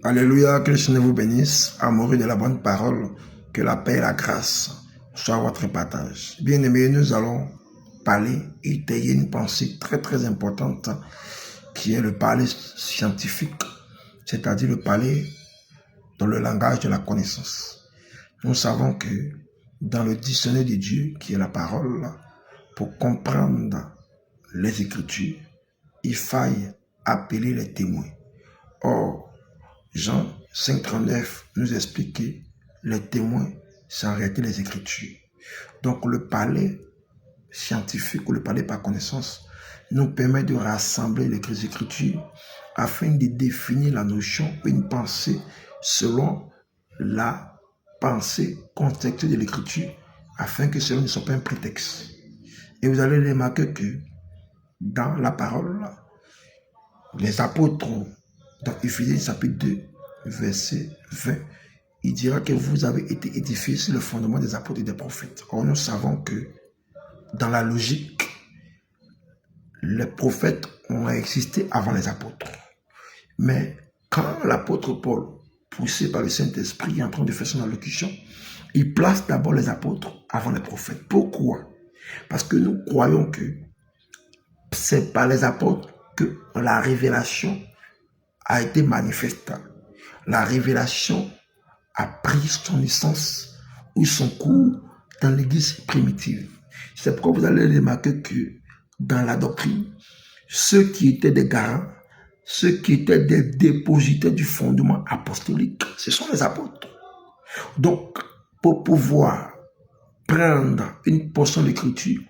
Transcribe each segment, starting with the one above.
Alléluia, que le Seigneur vous bénisse, amoureux de la bonne parole, que la paix et la grâce soient votre partage. Bien-aimés, nous allons parler et étayer une pensée très importante qui est le parler scientifique, c'est-à-dire le parler dans le langage de la connaissance. Nous savons que dans le dictionnaire de Dieu, qui est la parole, pour comprendre les Écritures, il faille appeler les témoins. Or, Jean 5,39 nous explique que les témoins, c'est en réalité les Écritures. Donc le parler scientifique ou le parler par connaissance nous permet de rassembler les Écritures afin de définir la notion, une pensée selon la pensée contextuelle de l'Écriture, afin que cela ne soit pas un prétexte. Et vous allez remarquer que dans la parole, les apôtres, dans Éphésiens chapitre 2, verset 20, il dira que vous avez été édifiés sur le fondement des apôtres et des prophètes. Or, nous savons que dans la logique, les prophètes ont existé avant les apôtres. Mais quand l'apôtre Paul, poussé par le Saint-Esprit, est en train de faire son allocution, il place d'abord les apôtres avant les prophètes. Pourquoi? Parce que nous croyons que c'est par les apôtres que la révélation a été manifeste. La révélation a pris son essence ou son cours dans l'église primitive. C'est pourquoi vous allez remarquer que dans la doctrine, ceux qui étaient des garants, ceux qui étaient des dépositaires du fondement apostolique, ce sont les apôtres. Donc, pour pouvoir prendre une portion d'écriture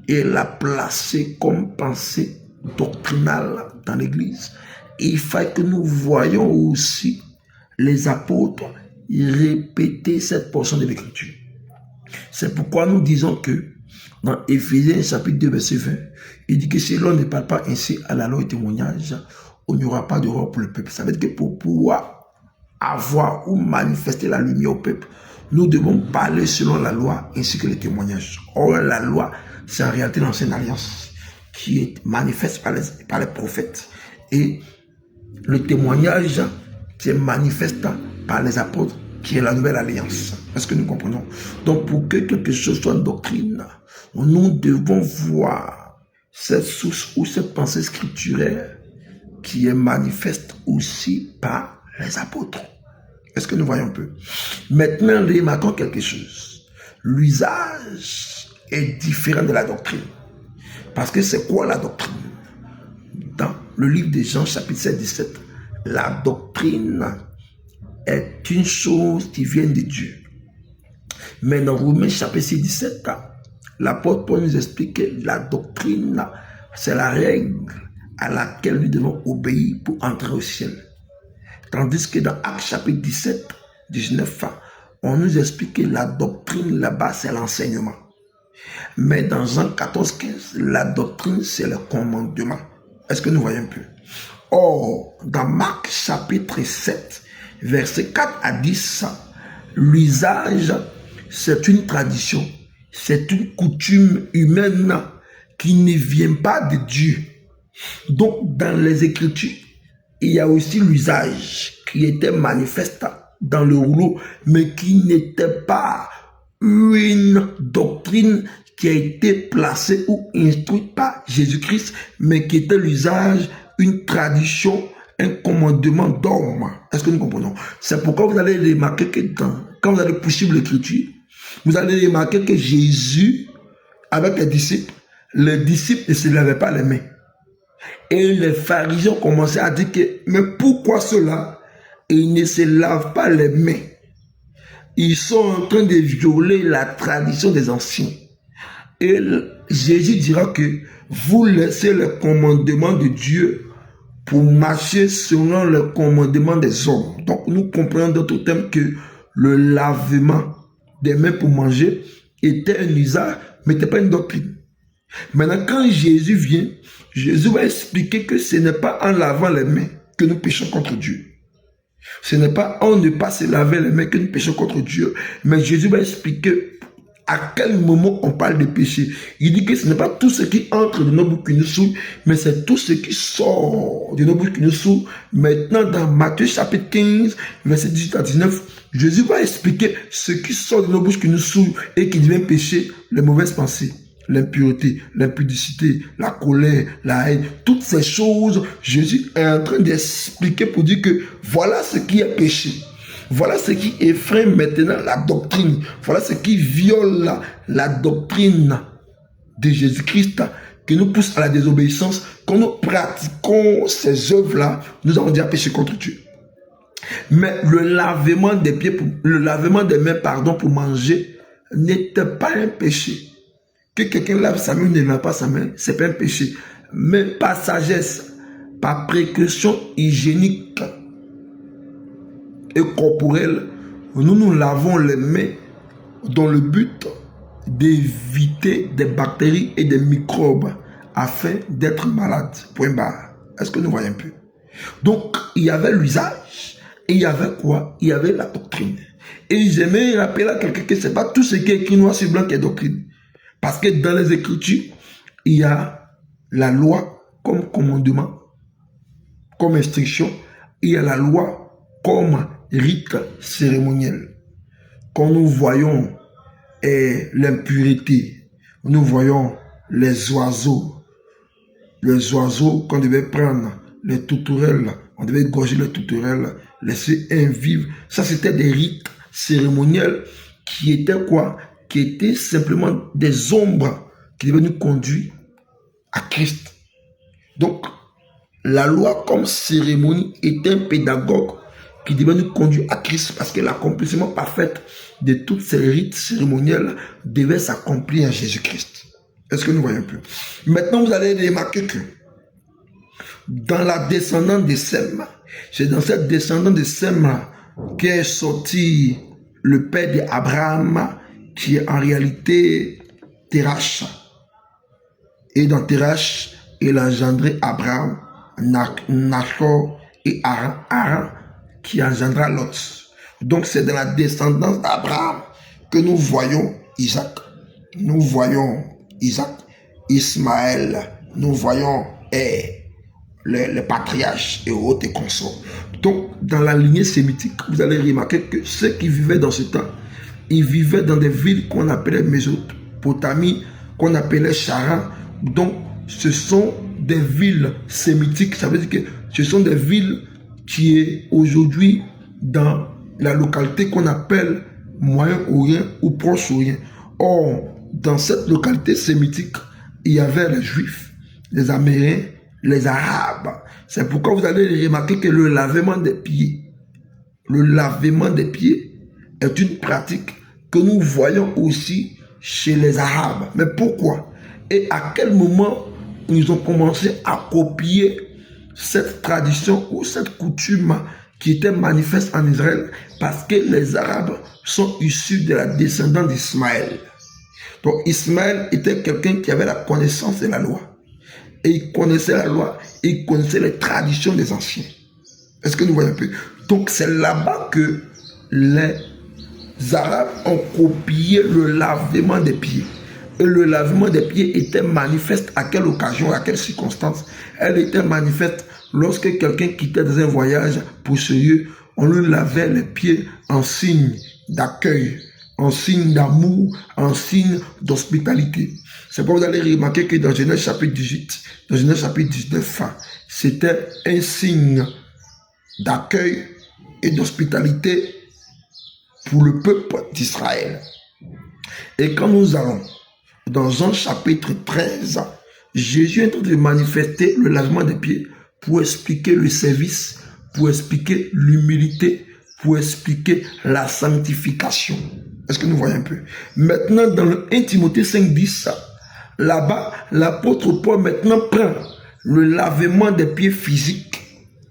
et la placer comme pensée doctrinale dans l'église, il faut que nous voyions aussi les apôtres répéter cette portion de l'écriture. C'est pourquoi nous disons que dans Éphésiens chapitre 2 verset 20, il dit que si l'on ne parle pas ainsi à la loi et témoignage, il n'y aura pas de roi pour le peuple. Ça veut dire que pour pouvoir avoir ou manifester la lumière au peuple, nous devons parler selon la loi ainsi que les témoignages. Or, la loi, c'est en réalité l'ancienne alliance qui est manifeste par les prophètes. Et le témoignage qui est manifeste par les apôtres, qui est la nouvelle alliance. Est-ce que nous comprenons? Donc, pour que quelque chose soit une doctrine, nous devons voir cette source ou cette pensée scripturaire qui est manifeste aussi par les apôtres. Est-ce que nous voyons un peu? Maintenant, remarquons quelque chose. L'usage est différent de la doctrine. Parce que c'est quoi la doctrine? Dans le livre de Jean, chapitre 7, 17, la doctrine est une chose qui vient de Dieu. Mais dans Romains, chapitre 6, 17, l'apôtre Paul nous explique que la doctrine, c'est la règle à laquelle nous devons obéir pour entrer au ciel. Tandis que dans Actes chapitre 17, 19, on nous explique que la doctrine là-bas, c'est l'enseignement. Mais dans Jean 14, 15, la doctrine, c'est le commandement. Est-ce que nous voyons un peu? Or, dans Marc chapitre 7, versets 4 à 10, l'usage, c'est une tradition, c'est une coutume humaine qui ne vient pas de Dieu. Donc, dans les Écritures, il y a aussi l'usage qui était manifeste dans le rouleau, mais qui n'était pas une doctrine qui a été placée ou instruite par Jésus-Christ, mais qui était l'usage, une tradition, un commandement d'homme. Est-ce que nous comprenons? C'est pourquoi vous allez remarquer que quand vous allez poursuivre l'Écriture, vous allez remarquer que Jésus, avec les disciples ne se lavaient pas les mains. Et les pharisiens commençaient à dire que, mais pourquoi cela? Ils ne se lavent pas les mains. Ils sont en train de violer la tradition des anciens. Et Jésus dira que vous laissez le commandement de Dieu pour marcher selon le commandement des hommes. Donc nous comprenons d'autres termes que le lavement des mains pour manger était un usage, mais n'était pas une doctrine. Maintenant, quand Jésus vient, Jésus va expliquer que ce n'est pas en lavant les mains que nous péchons contre Dieu. Ce n'est pas en ne pas se laver les mains que nous péchons contre Dieu. Mais Jésus va expliquer À quel moment on parle de péché? Il dit que ce n'est pas tout ce qui entre de nos bouches qui nous saoule, mais c'est tout ce qui sort de nos bouches qui nous saoule. Maintenant, dans Matthieu chapitre 15, verset 18 à 19, Jésus va expliquer ce qui sort de nos bouches qui nous saoule et qui devient péché, les mauvaises pensées, l'impureté, l'impudicité, la colère, la haine, toutes ces choses, Jésus est en train d'expliquer pour dire que voilà ce qui est péché. Voilà ce qui effraie maintenant la doctrine. Voilà ce qui viole la doctrine de Jésus-Christ, qui nous pousse à la désobéissance. Quand nous pratiquons ces œuvres-là, nous avons déjà péché contre Dieu. Mais le lavement des pieds, le lavement des mains, pardon, pour manger, n'était pas un péché. Que quelqu'un lave sa main ou ne lave pas sa main, c'est pas un péché. Mais par sagesse, par précaution hygiénique et corporelle, nous nous lavons les mains dans le but d'éviter des bactéries et des microbes afin d'être malade. Point barre. Est-ce que nous voyons un peu? Donc, il y avait l'usage et il y avait quoi? Il y avait la doctrine. Et j'aimerais rappeler à quelqu'un que ce n'est pas tout ce qui est écrit noir sur blanc qui est doctrine. Parce que dans les Écritures, il y a la loi comme commandement, comme instruction. Il y a la loi comme rite cérémoniel. Quand nous voyons l'impureté, nous voyons les oiseaux qu'on devait prendre, les tourterelles, on devait gorger les tourterelles, laisser un vivre. Ça, c'était des rites cérémoniels qui étaient quoi? Qui étaient simplement des ombres qui devaient nous conduire à Christ. Donc, la loi comme cérémonie est un pédagogue qui devait nous conduire à Christ parce que l'accomplissement parfait de tous ces rites cérémoniels devait s'accomplir en Jésus-Christ. Est-ce que nous voyons un peu? Maintenant, vous allez remarquer que dans la descendance de Sem, c'est dans cette descendance de Sem qu'est sorti le père d'Abraham, qui est en réalité Terach. Et dans Terach, il a engendré Abraham, Nachor et Haran, qui engendra Lot. Donc c'est dans la descendance d'Abraham que nous voyons Isaac. Nous voyons Isaac, Ismaël, nous voyons les patriarches et autres et consorts. Donc dans la lignée sémitique, vous allez remarquer que ceux qui vivaient dans ce temps, ils vivaient dans des villes qu'on appelait Mésopotamie, qu'on appelait Charan. Donc ce sont des villes sémitiques. Ça veut dire que ce sont des villes qui est aujourd'hui dans la localité qu'on appelle Moyen-Orient ou Proche-Orient. Or, dans cette localité sémitique, il y avait les Juifs, les Amérindiens, les Arabes. C'est pourquoi vous allez remarquer que le lavement des pieds est une pratique que nous voyons aussi chez les Arabes. Mais pourquoi? Et à quel moment ils ont commencé à copier cette tradition ou cette coutume qui était manifeste en Israël? Parce que les Arabes sont issus de la descendance d'Ismaël. Donc Ismaël était quelqu'un qui avait la connaissance de la loi. Et il connaissait la loi, et il connaissait les traditions des anciens. Est-ce que nous voyons un peu? Donc c'est là-bas que les Arabes ont copié le lavement des pieds. Et le lavement des pieds était manifeste à quelle occasion, à quelle circonstance? Elle était manifeste lorsque quelqu'un quittait dans un voyage pour ce lieu, on lui lavait les pieds en signe d'accueil, en signe d'amour, en signe d'hospitalité. C'est pourquoi vous allez remarquer que dans Genèse chapitre 18, dans Genèse chapitre 19, c'était un signe d'accueil et d'hospitalité pour le peuple d'Israël. Et quand nous allons dans Jean chapitre 13, Jésus est en train de manifester le lavement des pieds pour expliquer le service, pour expliquer l'humilité, pour expliquer la sanctification. Est-ce que nous voyons un peu? Maintenant, dans le 1 Timothée 5:10, là-bas, l'apôtre Paul maintenant prend le lavement des pieds physiques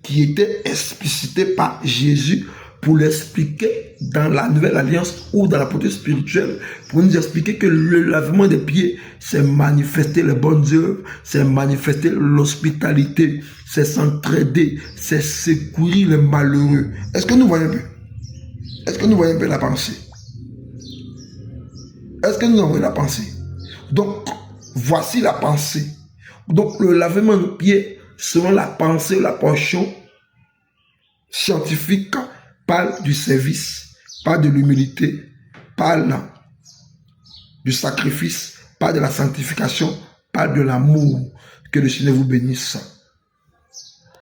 qui était explicité par Jésus pour l'expliquer dans la nouvelle alliance ou dans la portée spirituelle, pour nous expliquer que le lavement des pieds, c'est manifester les bonnes œuvres, c'est manifester l'hospitalité, c'est s'entraider, c'est secourir les malheureux. Est-ce que nous voyons un peu? Est-ce que nous voyons un peu la pensée? Est-ce que nous avons la pensée? Donc, voici la pensée. Donc, le lavement de pieds, selon la pensée, la portion scientifique, parle du service, parle de l'humilité, parle du sacrifice, parle de la sanctification, parle de l'amour. Que le Seigneur vous bénisse.